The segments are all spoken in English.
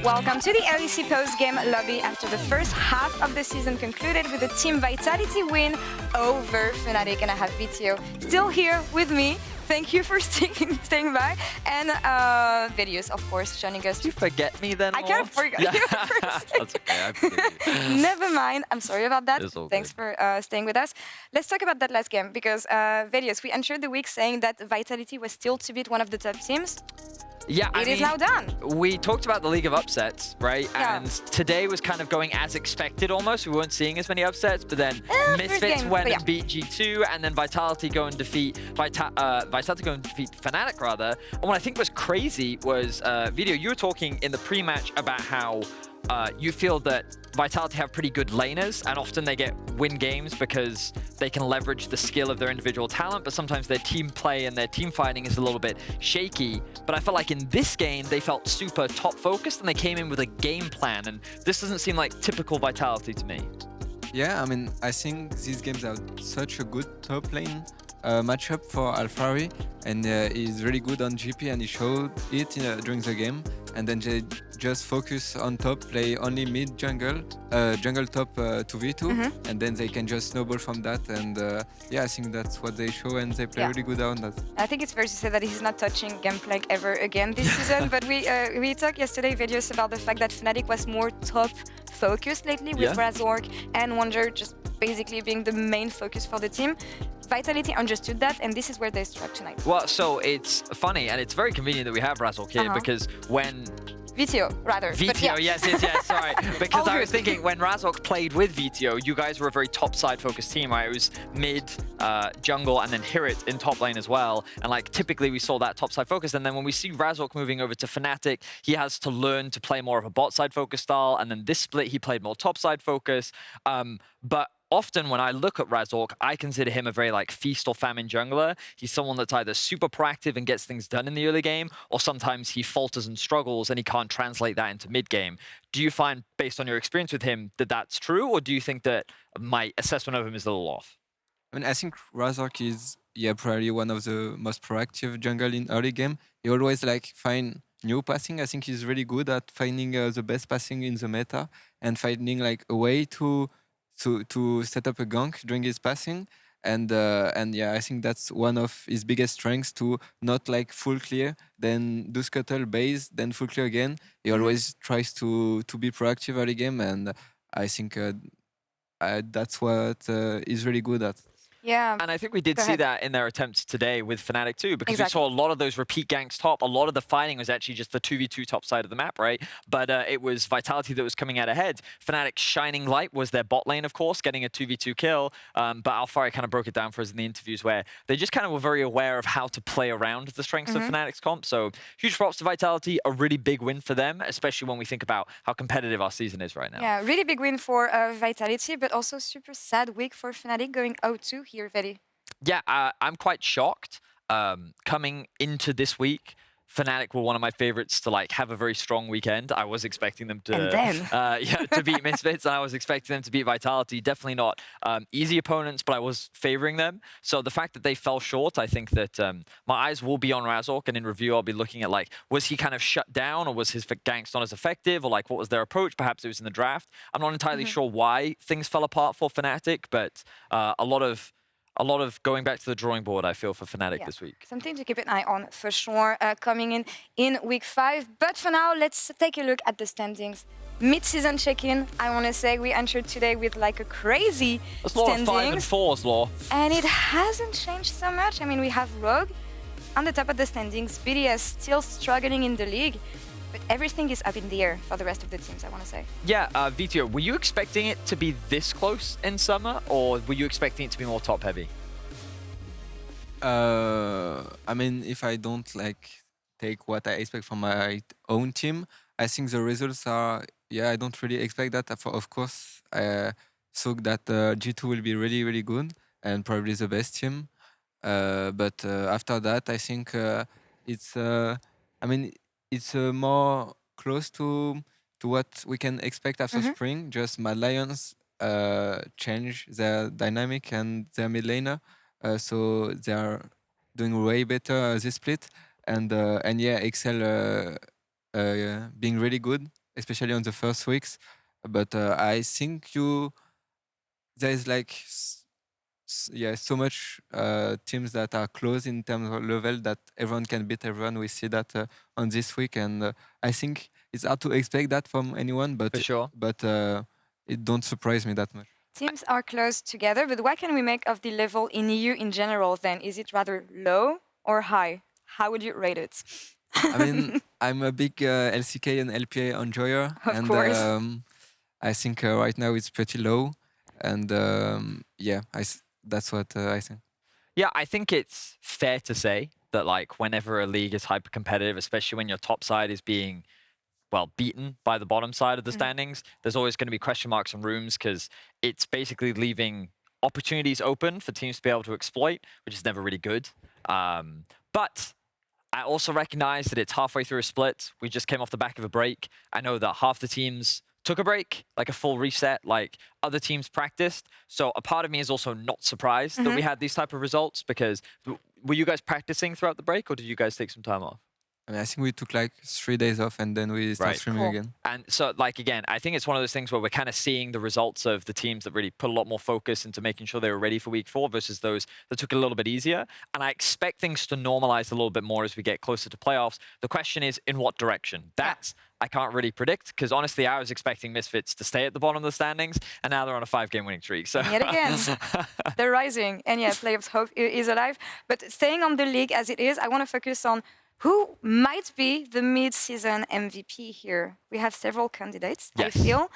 Welcome to the LEC post-game lobby after the first half of the season concluded with a Team Vitality win over Fnatic, and I have Vetheo still here with me. Thank you for staying by. And Vedius, of course, joining us. Did you forget me then? I kind of forgot you for a That's okay, I forgive you. Never mind. I'm sorry about that. Thanks good. for staying with us. Let's talk about that last game because, Vedius, we entered the week saying that Vitality was still to beat one of the top teams. Yeah, It is now done. We talked about the League of Upsets, right? Yeah. And today was kind of going as expected almost. We weren't seeing as many upsets, but then Misfits game, went but and beat G2, and then Vitality go and defeat Fnatic rather. And what I think was crazy was, Vetheo, you were talking in the pre-match about how you feel that Vitality have pretty good laners, and often they get win games because they can leverage the skill of their individual talent, but sometimes their team play and their team fighting is a little bit shaky. But I felt like in this game, they felt super top focused and they came in with a game plan, and this doesn't seem like typical Vitality to me. Yeah, I mean, I think these games are such a good top lane matchup for Alphari, and he's really good on GP, and he showed it during the game. And then they just focus on top, play only mid jungle, jungle top 2v2, and then they can just snowball from that. And yeah, I think that's what they show, and they play really good on that. I think it's fair to say that he's not touching Gangplank ever again this season. But we talked yesterday, Vedius, about the fact that Fnatic was more top focused lately with Razork and Wonder just basically being the main focus for the team. Vitality understood that, and this is where they struck tonight. Well, so it's funny, and it's very convenient that we have Razork here because when Vetheo, rather. Vetheo, yes, sorry. Because I was thinking when Razork played with Vetheo, you guys were a very top side focused team, right? It was mid, jungle, and then Hirit in top lane as well. And like typically we saw that top side focus. And then when we see Razork moving over to Fnatic, he has to learn to play more of a bot side focus style. And then this split, he played more top side focus. But often when I look at Razork, I consider him a very like feast or famine jungler. He's someone that's either super proactive and gets things done in the early game, or sometimes he falters and struggles and he can't translate that into mid game. Do you find, based on your experience with him, that that's true, or do you think that my assessment of him is a little off? I mean, I think Razork is probably one of the most proactive jungle in early game. He always like find new passing. I think he's really good at finding the best passing in the meta and finding like a way to set up a gank during his passing, and yeah, I think that's one of his biggest strengths, to not like full clear, then do scuttle base, then full clear again. He always tries to be proactive early game, and I think that's what he's really good at. Yeah. And I think we did see that in their attempts today with Fnatic too, because we saw a lot of those repeat ganks top. A lot of the fighting was actually just the 2v2 top side of the map, right? But it was Vitality that was coming out ahead. Fnatic's shining light was their bot lane, of course, getting a 2v2 kill. But Alphari kind of broke it down for us in the interviews, where they just kind of were very aware of how to play around the strengths of Fnatic's comp. So huge props to Vitality, a really big win for them, especially when we think about how competitive our season is right now. Yeah, really big win for Vitality, but also super sad week for Fnatic going 0-2 here, Vedi. Yeah, I'm quite shocked. Coming into this week, Fnatic were one of my favorites to like have a very strong weekend. I was expecting them to to beat Misfits, and I was expecting them to beat Vitality. Definitely not easy opponents, but I was favoring them. So the fact that they fell short, I think that my eyes will be on Razork, and in review I'll be looking at like, was he kind of shut down, or was his ganks not as effective, or like what was their approach? Perhaps it was in the draft. I'm not entirely sure why things fell apart for Fnatic, but a lot of going back to the drawing board, I feel, for Fnatic this week. Something to keep an eye on for sure, coming in week 5. But for now, let's take a look at the standings. Mid-season check-in, I want to say we entered today with like a crazy standings. 5 and 4s, Laure. And it hasn't changed so much. I mean, we have Rogue on the top of the standings. BDS still struggling in the league. But everything is up in the air for the rest of the teams, I want to say. Yeah, Vetheo, were you expecting it to be this close in summer, or were you expecting it to be more top-heavy? I mean, if I don't like take what I expect from my own team, I think the results are, I don't really expect that. Of course, I saw that G2 will be really, really good and probably the best team. But after that, I think it's more close to what we can expect after spring. Just Mad Lions change their dynamic and their mid laner, so they are doing way better this split. And yeah, Excel being really good especially on the first weeks. But I think there's like so much teams that are close in terms of level that everyone can beat everyone. We see that on this week, and I think it's hard to expect that from anyone. But For sure. But it don't surprise me that much. Teams are close together, but what can we make of the level in EU in general then? Is it rather low or high? How would you rate it? I mean, I'm a big LCK and LPA enjoyer, Of course. I think right now it's pretty low, and yeah, that's what I think. Yeah, I think it's fair to say that like whenever a league is hyper competitive, especially when your top side is being beaten by the bottom side of the standings, there's always going to be question marks and rooms because it's basically leaving opportunities open for teams to be able to exploit, which is never really good. But I also recognize that it's halfway through a split. We just came off the back of a break. I know that half the teams took a break, like a full reset, like other teams practiced. So a part of me is also not surprised that we had these type of results, because were you guys practicing throughout the break, or did you guys take some time off? I mean, I think we took like 3 days off and then we started streaming again. And so, like, again, I think it's one of those things where we're kind of seeing the results of the teams that really put a lot more focus into making sure they were ready for week 4 versus those that took it a little bit easier. And I expect things to normalize a little bit more as we get closer to playoffs. The question is, in what direction? That's I can't really predict, because honestly, I was expecting Misfits to stay at the bottom of the standings, and now they're on a 5-game winning streak. So yet again, they're rising. And yeah, playoffs hope is alive. But staying on the league as it is, I want to focus on who might be the mid-season MVP here. We have several candidates, I feel.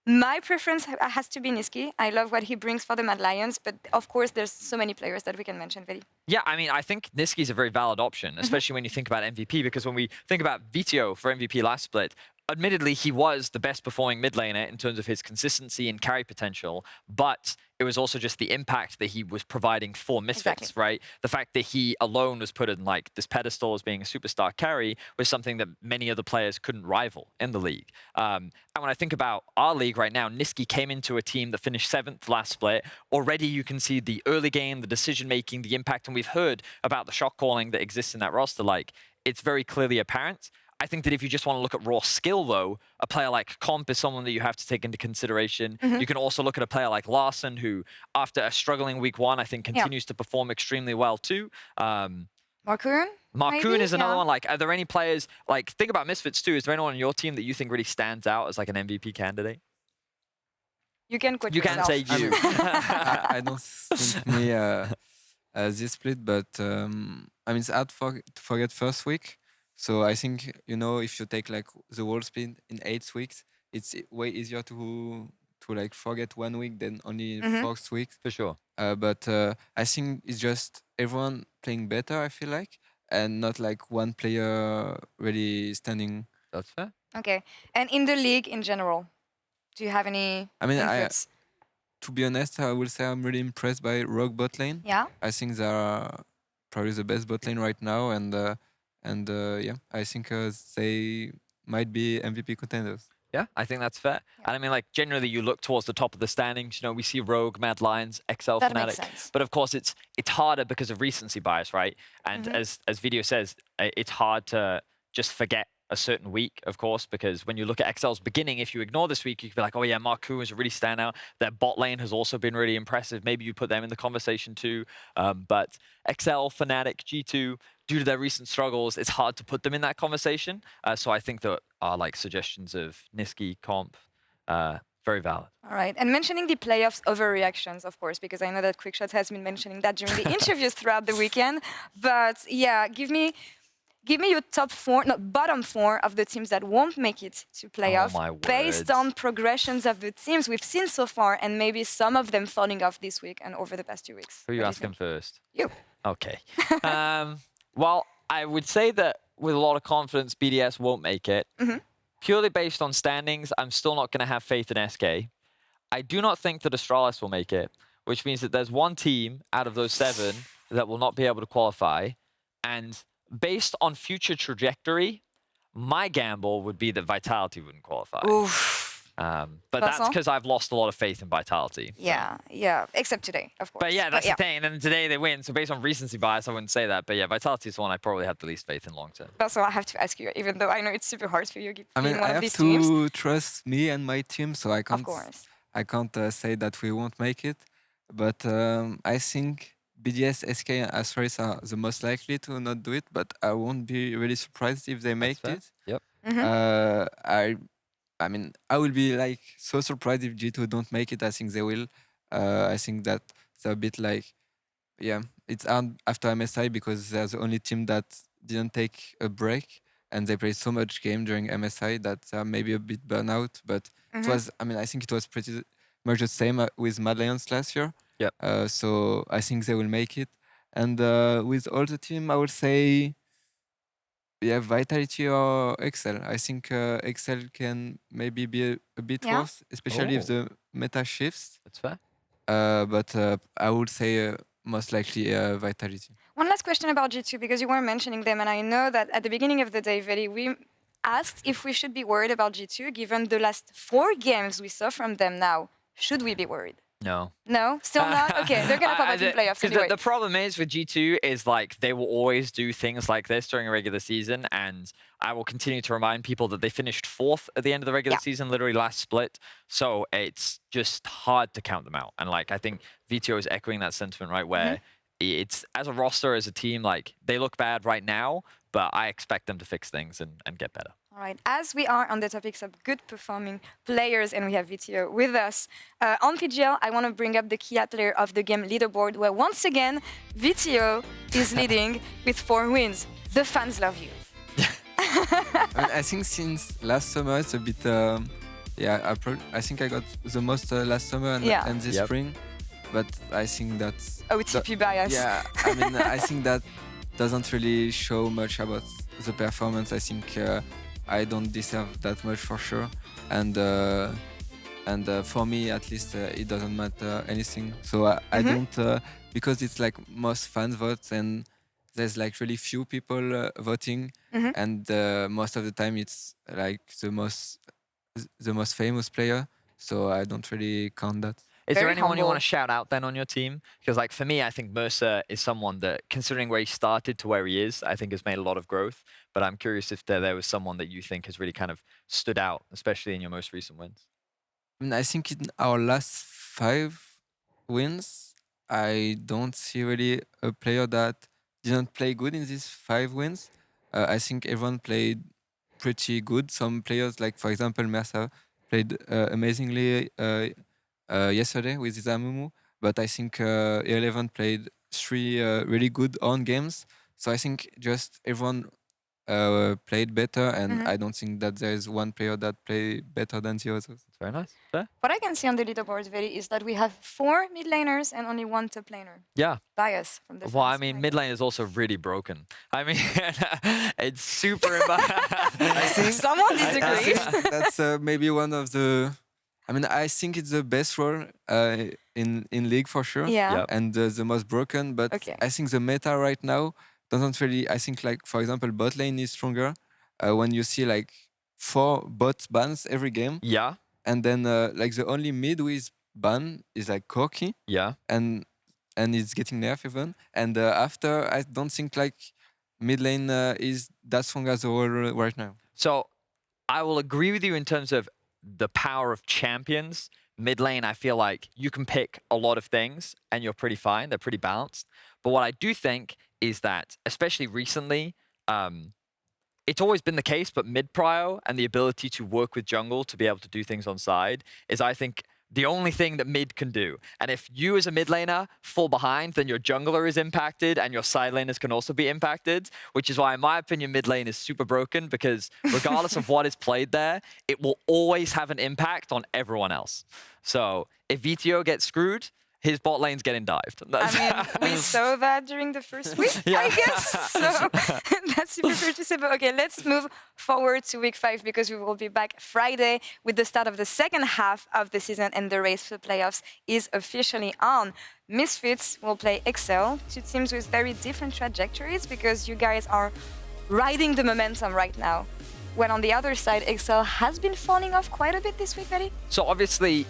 My preference has to be Nisqy. I love what he brings for the Mad Lions, but of course, there's so many players that we can mention, Vedi. Yeah, I mean, I think Nisqy is a very valid option, especially when you think about MVP, because when we think about Vetheo for MVP last split, admittedly, he was the best performing mid laner in terms of his consistency and carry potential, but it was also just the impact that he was providing for Misfits, right? The fact that he alone was put in like this pedestal as being a superstar carry was something that many other players couldn't rival in the league. And when I think about our league right now, Nisqy came into a team that finished 7th last split. Already you can see the early game, the decision-making, the impact, and we've heard about the shot calling that exists in that roster. Like, it's very clearly apparent. I think that if you just want to look at raw skill, though, a player like Comp is someone that you have to take into consideration. You can also look at a player like Larson, who, after a struggling week 1, I think continues to perform extremely well, too. Markoon? Markoon is another one. Like, are there any players, like, think about Misfits, too. Is there anyone on your team that you think really stands out as, like, an MVP candidate? You can quote yourself. Can say you. I don't think me this split, but I mean, it's hard to forget first week. So I think, you know, if you take like the whole split in 8 weeks, it's way easier to like forget 1 week than only 4 weeks. For sure. But I think it's just everyone playing better, I feel like, and not like one player really standing. That's fair. Okay. And in the league in general, do you have any inputs? To be honest, I will say I'm really impressed by Rogue bot lane. Yeah. I think they are probably the best bot lane right now, and yeah, I think they might be MVP contenders. Yeah, I think that's fair. And I mean, like, generally, you look towards the top of the standings. You know, we see Rogue, Mad Lions, XL, that Fnatic. Makes sense. But of course, it's harder because of recency bias, right? And as Vetheo says, it's hard to just forget a certain week, of course, because when you look at XL's beginning, if you ignore this week, you can be like, oh yeah, Markoon is a really standout. Their bot lane has also been really impressive. Maybe you put them in the conversation too. But XL, Fnatic, G2, due to their recent struggles, it's hard to put them in that conversation. So I think that our like suggestions of Nisqy, Comp, very valid. All right. And mentioning the playoffs overreactions, of course, because I know that Quickshot has been mentioning that during the interviews throughout the weekend. But yeah, give me your bottom 4 of the teams that won't make it to playoff based on progressions of the teams we've seen so far, and maybe some of them falling off this week and over the past 2 weeks. Who are you asking first? You. Okay. Well, I would say that with a lot of confidence, BDS won't make it. Purely based on standings, I'm still not going to have faith in SK. I do not think that Astralis will make it, which means that there's one team out of those 7 that will not be able to qualify. And based on future trajectory, my gamble would be that Vitality wouldn't qualify. Oof. But that's because I've lost a lot of faith in Vitality. Yeah, except today, of course. But yeah, that's the thing. And then today they win. So based on recency bias, I wouldn't say that. But yeah, Vitality is the one I probably have the least faith in long term. That's what I have to ask you, even though I know it's super hard for you I mean, being one I of have these to teams. trust me and my team, so I can't. Of course. I can't say that we won't make it. But I think BDS, SK, and Astralis are the most likely to not do it. But I won't be really surprised if they make it. Yep. I mean, I will be like so surprised if G2 don't make it. I think they will. I think that they're a bit like, yeah, it's hard after MSI because they're the only team that didn't take a break and they played so much game during MSI that they're maybe a bit burnout. But it was, I mean, I think it was pretty much the same with Mad Lions last year. Yep. So I think they will make it. And with all the team, I would say, yeah, Vitality or Excel. I think Excel can maybe be a bit worse, especially if the meta shifts. That's fair. But I would say most likely Vitality. One last question about G2, because you were mentioning them, and I know that at the beginning of the day, Vedi, we asked if we should be worried about G2, given the last 4 games we saw from them now. Should we be worried? No. No? Still not? Okay, they're going to pop up in playoffs anyway. The problem is with G2 is like they will always do things like this during a regular season, and I will continue to remind people that they finished 4th at the end of the regular season, literally last split. So it's just hard to count them out. And like I think Vetheo is echoing that sentiment, right? Where it's as a roster, as a team, like they look bad right now, but I expect them to fix things and get better. All right, as we are on the topics of good performing players and we have Vetheo with us, on PGL, I want to bring up the key player of the game leaderboard, where once again, Vetheo is leading with 4 wins. The fans love you. I mean, I think since last summer, it's a bit, I think I got the most last summer and this spring, but I think that's... OTP bias. Yeah, I mean, I think that doesn't really show much about the performance. I think I don't deserve that much for sure, and for me at least it doesn't matter anything. So I don't because it's like most fans vote and there's like really few people voting, and most of the time it's like the most famous player. So I don't really count that. Is there anyone you want to shout out then on your team? Because like for me, I think Mercer is someone that, considering where he started to where he is, I think has made a lot of growth. But I'm curious if there was someone that you think has really kind of stood out, especially in your most recent wins. I mean, I think in our last 5 wins, I don't see really a player that didn't play good in these 5 wins. I think everyone played pretty good. Some players, like for example, Mercer, played amazingly yesterday with Zamumu, but I think 11 played 3 really good on games. So I think just everyone played better, and I don't think that there is one player that played better than the others. That's very nice. Fair. What I can see on the leaderboard, Vedi, is that we have 4 mid laners and only 1 top laner. Yeah. Bias from the Well, I fans, mean, right? mid lane is also really broken. I mean, it's super... I think Someone disagrees. that's maybe one of the... I mean, I think it's the best role in League for sure, and the most broken. But I think the meta right now doesn't really. I think like for example, bot lane is stronger when you see like 4 bot bans every game. Yeah. And then like the only mid with ban is like Corki. Yeah. And it's getting nerfed even. And after, I don't think like mid lane is that strong as a role right now. So I will agree with you in terms of the power of champions. Mid lane, I feel like you can pick a lot of things and you're pretty fine. They're pretty balanced. But what I do think is that, especially recently, it's always been the case, but mid prio and the ability to work with jungle to be able to do things on side is, I think, the only thing that mid can do. And if you as a mid laner fall behind, then your jungler is impacted and your side laners can also be impacted, which is why, in my opinion, mid lane is super broken, because regardless of what is played there, it will always have an impact on everyone else. So if Vetheo gets screwed, his bot lane's getting dived. I mean, we saw that during the first week, I guess. So that's super fair to say. But okay, let's move forward to week 5, because we will be back Friday with the start of the second half of the season, and the race for the playoffs is officially on. Misfits will play Excel, 2 teams with very different trajectories, because you guys are riding the momentum right now. when on the other side, Excel has been falling off quite a bit this week, Vedi? So obviously,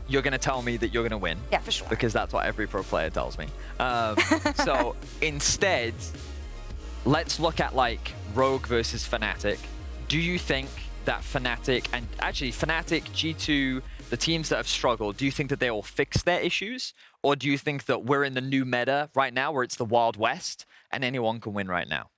you're going to tell me that you're going to win. Yeah, for sure. Because that's what every pro player tells me. So instead, let's look at like Rogue versus Fnatic. Do you think that Fnatic, and actually Fnatic, G2, the teams that have struggled, do you think that they will fix their issues? Or do you think that we're in the new meta right now where it's the Wild West and anyone can win right now?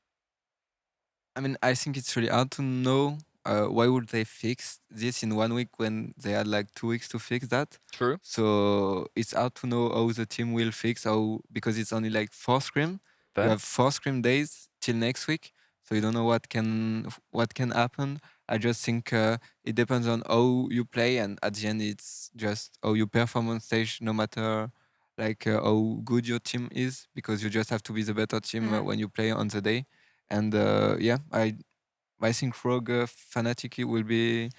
I mean, I think it's really hard to know why would they fix this in 1 week when they had like 2 weeks to fix that. True. So it's hard to know how the team will fix, because it's only like 4 scrim. Fair. You have 4 scrim days till next week, so you don't know what can happen. I just think it depends on how you play, and at the end it's just how you perform on stage, no matter like how good your team is, because you just have to be the better team when you play on the day. And yeah, I think Rogue Fnatic will be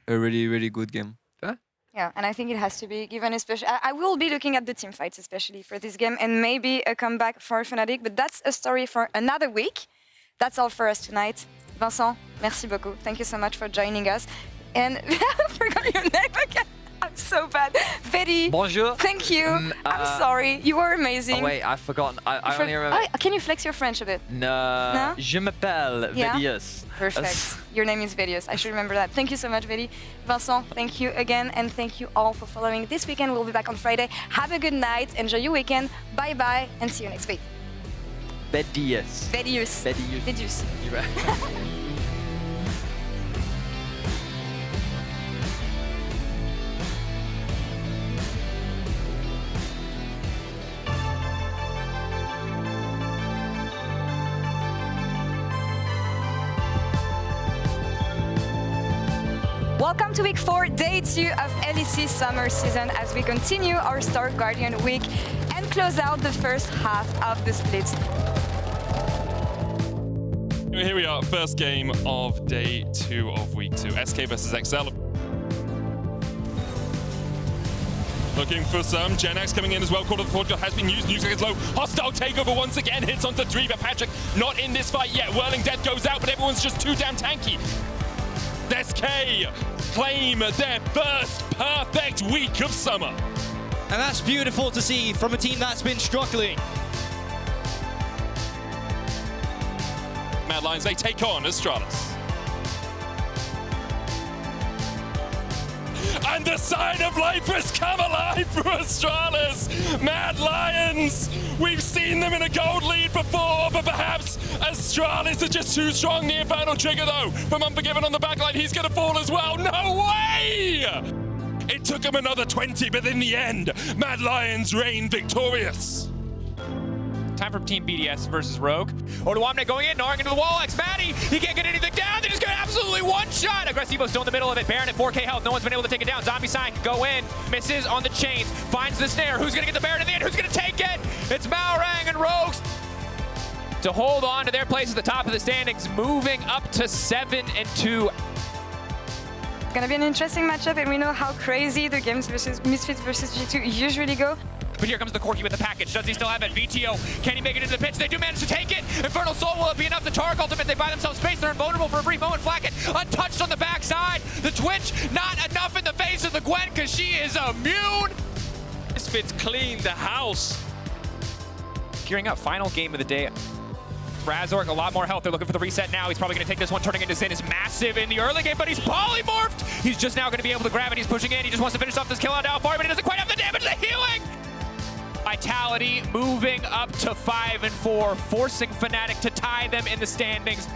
a really, really good game. Yeah, and I think it has to be given, especially. I will be looking at the team fights, especially for this game, and maybe a comeback for Fnatic, but that's a story for another week. That's all for us tonight. Vincent, merci beaucoup. Thank you so much for joining us. And I forgot your name again. I'm so bad. Vedi. Bonjour. Thank you. I'm sorry. You were amazing. Oh wait, I've forgotten. I only remember. Oh, can you flex your French a bit? No. Je m'appelle Vedius. Perfect. Your name is Vedius. I should remember that. Thank you so much, Vedi. Vincent, thank you again. And thank you all for following this weekend. We'll be back on Friday. Have a good night. Enjoy your weekend. Bye-bye. And see you next week. Vedius. Vedius. Vedius. Vedius. Welcome to week 4, day 2 of LEC summer season as we continue our Star Guardian week and close out the first half of the split. Here we are, first game of day 2 of week 2. SK versus XL. Looking for some. Gen X coming in as well. Call to the Forge has been used. Nuke is low. Hostile takeover once again. Hits onto 3, but Patrick not in this fight yet. Whirling Death goes out, but everyone's just too damn tanky. SK claim their first perfect week of summer. And that's beautiful to see from a team that's been struggling. Mad Lions, they take on Astralis. And the sign of life has come alive for Astralis. Mad Lions, we've seen them in a gold lead before, but perhaps Astralis are just too strong. The Infernal Trigger, though, from Unforgiven on the backline. He's going to fall as well. No way! It took him another 20, but in the end, Mad Lions reign victorious. Time for Team BDS versus Rogue. Odoamne going in, gnawing into the wall. X-Matty, he can't get anything down. They just got absolutely one shot. Aggressivo still in the middle of it. Baron at 4K health. No one's been able to take it down. Zombie Sign can go in. Misses on the chains. Finds the snare. Who's going to get the Baron in the end? Who's going to take it? It's Maorang and Rogues to hold on to their place at the top of the standings, moving up to 7-2. It's going to be an interesting matchup, and we know how crazy the games versus Misfits versus G2 usually go. But here comes the Corki with the package. Does he still have it? Vetheo, can he make it into the pitch? They do manage to take it. Infernal Soul, will it be enough to Tark ultimate? They buy themselves space. They're invulnerable for a brief moment. Flacket untouched on the backside. The Twitch, not enough in the face of the Gwen because she is immune. Misfits clean the house. Gearing up, final game of the day. Razork, a lot more health. They're looking for the reset now. He's probably going to take this one. Turning into Sin is massive in the early game, but he's polymorphed. He's just now going to be able to grab it. He's pushing in. He just wants to finish off this kill out now far, but he doesn't quite have the damage. The healing. Vitality moving up to 5-4, forcing Fnatic to tie them in the standings.